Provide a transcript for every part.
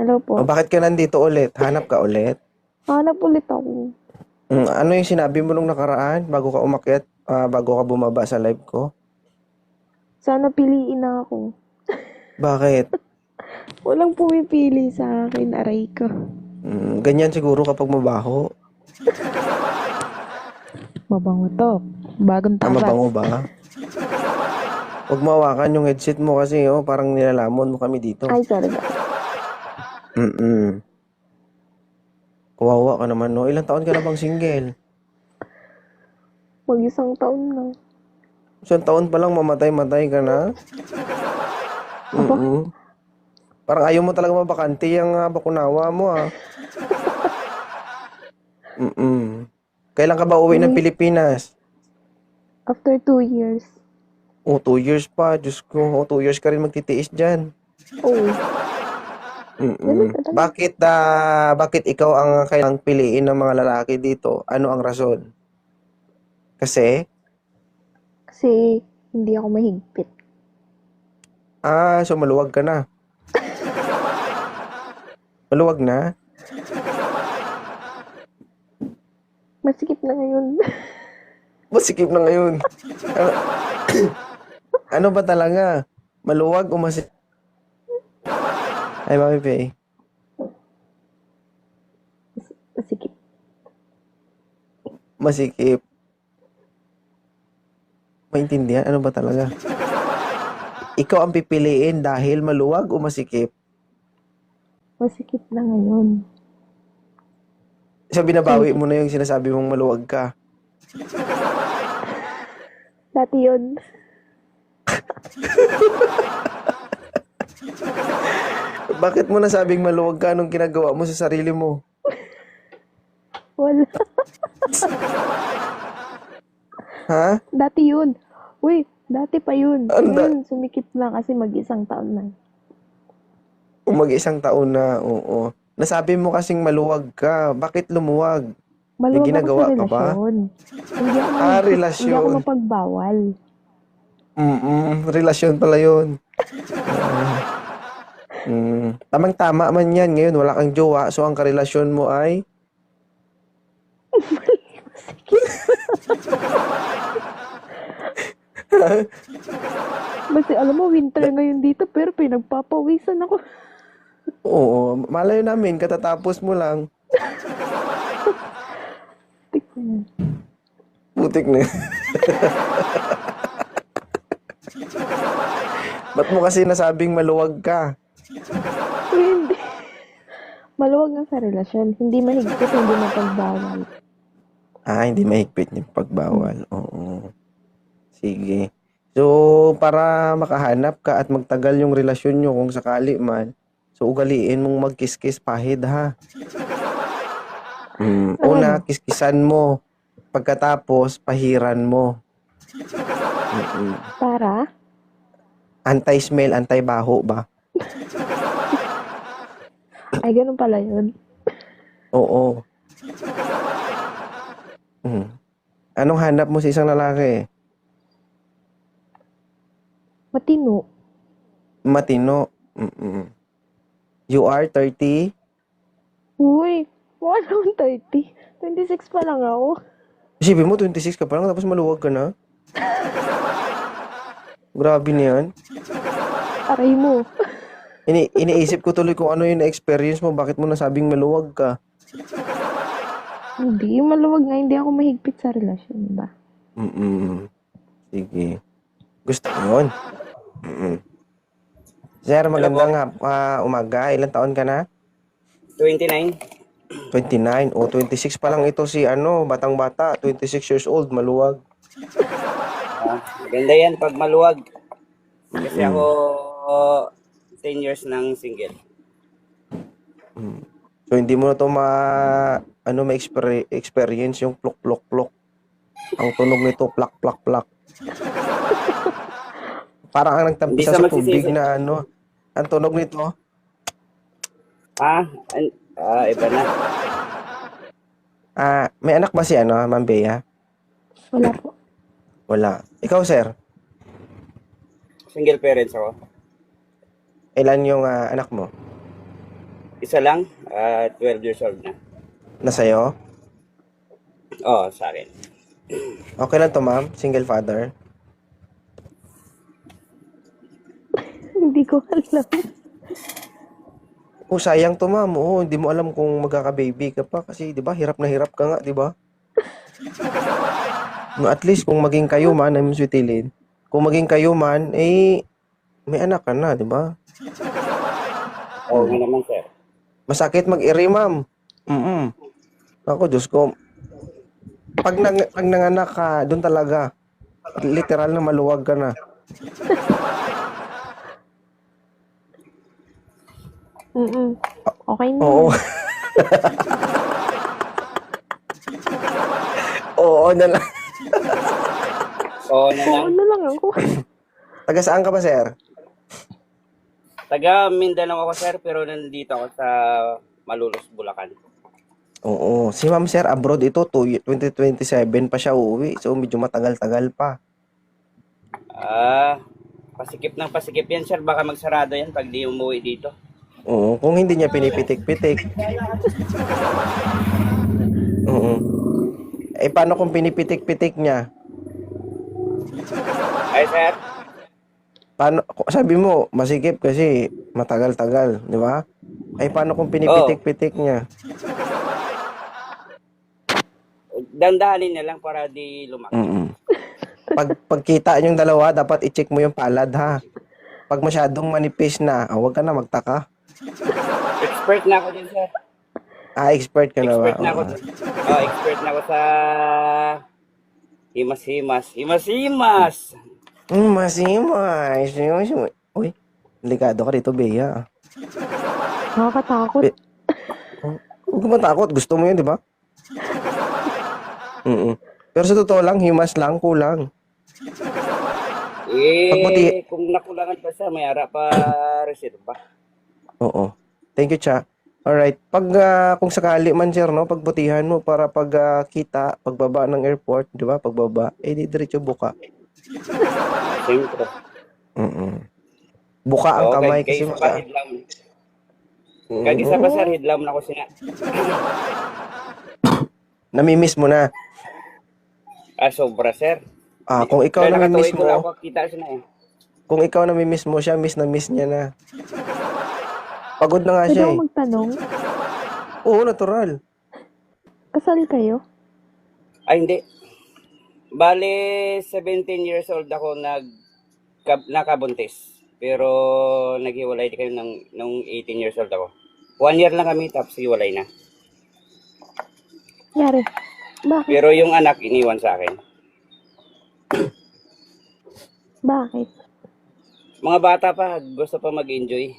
Hello po. Bakit ka nandito ulit? Hanap ka ulit? Hanap ulit ako. Ano yung sinabi mo nung nakaraan bago ka umakyat, bago ka bumaba sa live ko? Sana piliin na ako. Bakit? Walang pumipili sa akin, aray ko. Ganyan siguro kapag mabaho. Mabango to. Bagong tapas. Mabango ba? Huwag mawakan yung headset mo kasi parang nilalamon mo kami dito. Ay, sorry ba? Mm. Kawawa ka naman, no? Ilang taon ka na bang single? Mag-isang taon na. Isang taon pa lang mamatay-matay ka na? Aba, Parang ayaw mo talaga mabakante yung bakunawa mo, ah. Kailan ka ba uwi ng Pilipinas? after 2 years. 2 years pa. Diyos ko, 2 years ka rin magtitiis dyan. Oh, ganun talaga. Bakit ikaw ang kailangang piliin ng mga lalaki dito? Ano ang rason? Kasi, Kasi hindi ako mahigpit. so maluwag ka na. Maluwag na? Masikip na ngayon. Masikip na ngayon. Ano, ano ba talaga? Maluwag o masikip? Ay, Mami Pei. Masikip. Masikip. Maintindihan? Ano ba talaga? Ikaw ang pipiliin dahil maluwag o masikip? Masikip na ngayon. So, binabawi mo na yung sinasabi mong maluwag ka. Dati yun. Bakit mo nasabing maluwag ka nung ginagawa mo sa sarili mo? Wala. Ha? Dati yun. Uy, dati pa yun. Anda, Ngayon, sumikip na kasi mag-isang taon na. mag-isang taon na, oo. Nasabi mo kasing maluwag ka. Bakit lumuwag? May Maluwag ako sa ginagawa ka ba? relasyon. Hindi ako mahigpit. Hindi ako Relasyon. mapagbawal. Relasyon pala yun. Tamang-tama man yan. Ngayon, wala kang jowa. So, ang karelasyon mo ay... Basta alam mo, winter ngayon dito, pero pinagpapawisan ako. Oo, malayo namin. Katatapos mo lang. Tignan. Putik na. Ba't mo kasi nasabing maluwag ka? Uy, hindi. Maluwag nga sa relasyon. Hindi mahigpit, hindi mapagbawal. Hindi mahigpit yung pagbawal. Oo. Sige. So, para makahanap ka at magtagal yung relasyon nyo kung sakali man, so ugaliin mong magkiskis pahid, ha? Una, Ano? kiskisan mo. Pagkatapos, pahiran mo. Para? Anti-smell, anti-baho ba? Ay, ganun pala yun. Oo. Anong hanap mo sa isang lalaki? Matino. Matino. You are 30? Uy, wala akong 30. 26 pa lang ako. Isipin mo, 26 ka pa lang, tapos maluwag ka na? Grabe na yan. Aray mo. Iniisip ko tuloy kung ano yung na-experience mo, bakit mo nasabing maluwag ka? Hindi, maluwag nga. Hindi ako mahigpit sa relasyon ba? Sige. Gusto mo yun? Sir, magandang umaga. Ilang taon ka na? 29. 29. 26 pa lang ito si batang-bata. 26 years old, maluwag. Maganda yan pag maluwag. Kasi ako 10 years nang single. So, hindi mo na ito ma-experience yung plok-plok-plok. Ang tunog nito, plak-plak-plak. Parang ang nagtampisa Hindi sa sa tubig magsisisi. na ang tunog nito. Iba na. May anak ba si Ma'am Bea? Wala po. Wala. Ikaw, sir? Single parents ako. Ilan yung anak mo? Isa lang, 12 years old na. Na sa'yo? Oo, sa akin. Okay lang to, ma'am? Single father? Hindi ko alam. Oh, sayang to, ma'am. Oo, hindi mo alam kung magkaka-baby ka pa kasi 'di ba, hirap na hirap ka nga, 'di ba? No, at least kung maging kayo man, I'm sweetilin. Kung maging kayo man, eh may anak ka na, 'di ba? Oo nga naman, sir. Masakit mag-iri, ma'am. Mm. Ako, Diyos ko. Pag nanganak ka, doon talaga. Literal na maluwag ka na. Okay na Oo. yan. Oo na lang. Oo na Oo lang. na lang ako. Taga saan ka ba, sir? Taga Mindanao ako, sir, pero nandito ako sa Malolos, Bulacan. Oo. Si ma'am, sir, abroad ito. 2027 pa siya uuwi. So, medyo matagal-tagal pa. Pasikip ng pasikip yan, sir. Baka magsarado yan pag di umuwi dito. Oo. Kung hindi niya pinipitik-pitik. Oo. Eh, paano kung pinipitik-pitik niya? Ay, sir. Paano, sabi mo, masikip kasi matagal-tagal, di ba? Ay, paano kung Oo. pinipitik-pitik niya? Dandahanin na lang para di lumaki. Mm. Pagkita yung dalawa, dapat i-check mo yung palad, ha? Pag masyadong manipis na, huwag ka na magtaka. Expert na ako din, sir. Expert ka na ba? Expert na ako. Expert na ako sa himas-himas. Himas-himas! Masimay. Uy, delikado ka dito, Bea. Nakakatakot. Huwag ka matakot. Gusto mo yun, di ba? Pero sa totoo lang, himas lang, kulang. Pagputi- Kung nakulangan pa siya, may ara pa reserva. Oo. Thank you, Cha. Alright. Kung sakali man, sir, no, pagbutihan mo para kita, pagbaba ng airport, di ba? Pagbaba, di diretso buka. Siyempre. Buka ang kamay Kay kasi isa pa, hidlam. Kag isa pa, sir, hidlam na ko siya. namimiss mo na. Sobra, sir. Kung ikaw Kaya namimiss nakatuloy ko lang mo, ako, kita siya na eh. kung ikaw namimiss mo siya, miss na miss niya na. Pagod na nga Pwede siya ako eh. magtanong? Oo, natural. Kasal kayo? Ay, hindi. Bale, 17 years old ako nakabuntis. Pero naghiwalay din kami nung 18 years old ako. 1 year lang kami, tapos hiwalay na. Yari. Bakit? Pero yung anak, iniwan sa akin. Bakit? Mga bata pa, gusto pa mag-enjoy.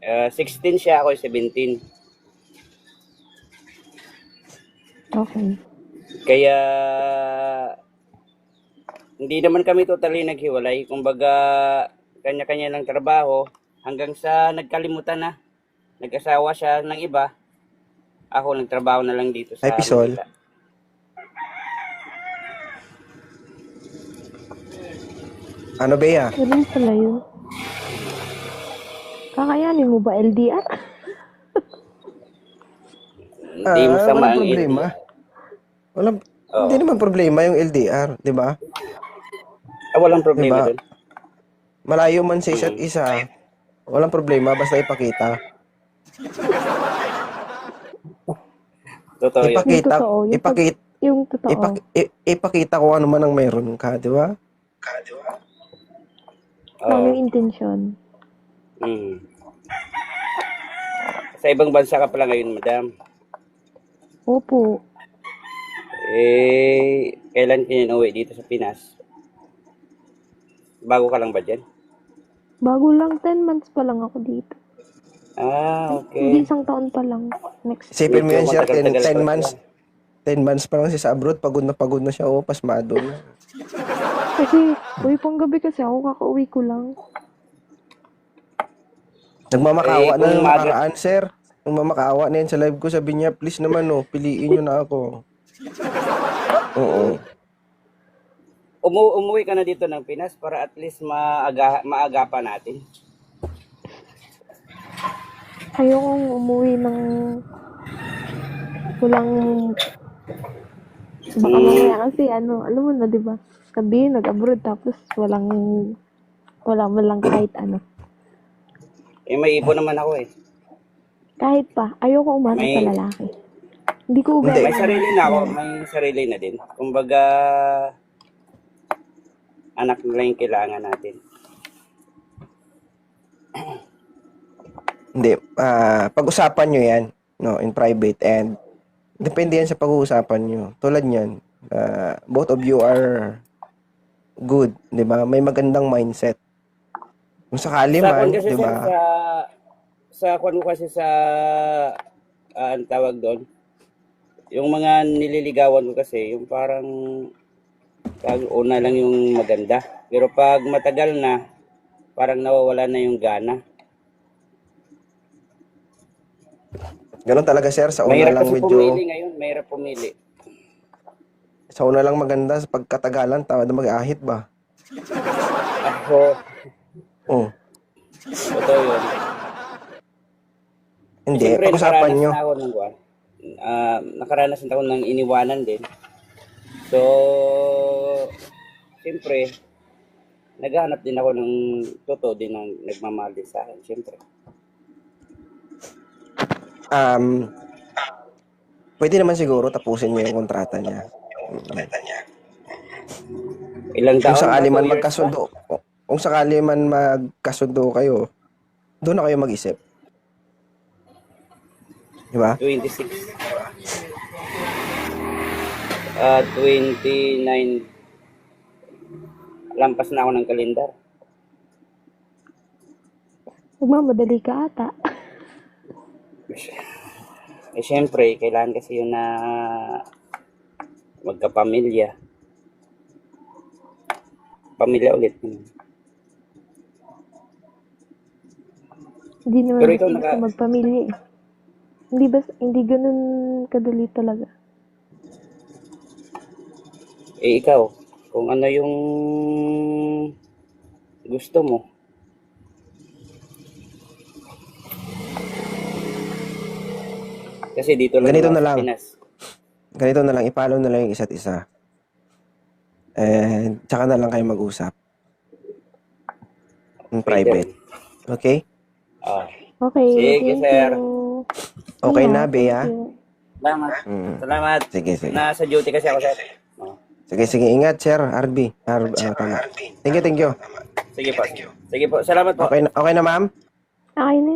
16 siya, ako 17. Okay. Kaya, hindi naman kami totally naghiwalay. Kumbaga, kanya-kanya ng trabaho. Hanggang sa nagkalimutan na. Nag-asawa siya ng iba. Ako nagtrabaho na lang dito sa Ay, Pisol. Manila. Ano, Bea? Ganun pala yun. Kakayanin mo ba LDR? Hindi masama Walang ang problema. Hindi naman problema yung LDR, di ba? walang problema Diba? dun. Malayo man sa isa't isa, walang problema basta ipakita. Totoo yun. Ipakita, Yung totoo, yung totoo. ipakita kung ano man ang meron ka, di ba? Ano yung intention? Sa ibang bansa ka pala ngayon, madam. Opo. Kailan kinuwi dito sa Pinas? Bago ka lang ba dyan? Bago lang, 10 months pa lang ako dito. Hindi Okay. isang taon pa lang. Next. Isipin mo Medyo yan, sir, 10 matagal-tagal pa months. 10 months pa lang siya sa abroad, pagod na siya, pasmado na. Kasi, pang gabi kasi ako, kakauwi ko lang. Nagmamakaawa na kung yung mother- nakaraan, sir. Nagmamakaawa na yan sa live ko, sabi niya, please naman, piliin nyo na ako. Oo. Umuwi ka na dito ng Pinas para at least maagapan natin. Ayokong umuwi ng walang, baka mamaya kasi ano, alam mo na, di ba? Sabihin, nag-abroad tapos wala man lang kahit ano. Eh, may ipon naman ako eh. Kahit pa, ayoko umasa sa May- lalaki. Hindi ko Hindi. ugali. May sarili na ako, may sarili na din. Kumbaga, anak na lang yung kailangan natin. Hindi. Pag-usapan nyo yan, no, in private, and depende yan sa pag-uusapan nyo. Tulad yan, both of you are good, di ba? May magandang mindset. Kung sakali Sa kwan man, kasi di sir, ba? sa kwan ko kasi sa, ang tawag doon, yung mga nililigawan ko kasi, yung parang, una lang yung maganda. Pero pag matagal na, parang nawawala na yung gana. Ganun talaga, sir. Sa una Mahirap lang kasi medyo, pumili ngayon, mahirap pumili. sa una lang maganda, sa pagkatagalan, tawad na mag-ahit ba? Ako, Oh. totoo yun. Hindi, Siyempre, pag-usapan nakaranas nyo. na ako ng kwan. Nakaranas na ako ng iniwanan din. So, siyempre, naghahanap din ako ng totoo din ng nagmamahal din sa akin, siyempre. Pwede naman siguro tapusin nyo yung kontrata niya. Ilang Kung taon ba? sakali 2 man years ba? magkasundo, kung sakali man magkasundo kayo, doon na kayo mag-isip. Di ba? 26. 29. Lampas na ako ng kalendar. Nagmamadali ka ata. Eh, siyempre, kailangan kasi yun na magkapamilya. Pamilya ulit. Hindi naman Pero ikaw basta magpamilya eh. Hindi ganun kadali talaga. Eh, ikaw, kung ano yung gusto mo. Kasi dito lang Ganito naman na sa lang. Pinas. Ganito na lang, i-follow na lang yung isa't isa. And tsaka na lang kayo mag-usap. In private. Okay? Ah, Okay, Sige, thank sir. you. Okay Yeah, na, Bea? thank you. salamat. Mm. Salamat. Sige, sige. Nasa duty kasi ako, sir. Oh. Sige, sige. Ingat, sir. RB. Tama. Thank you, thank you. Sige po. Sige po. Salamat po. Okay na, ma'am? Okay na.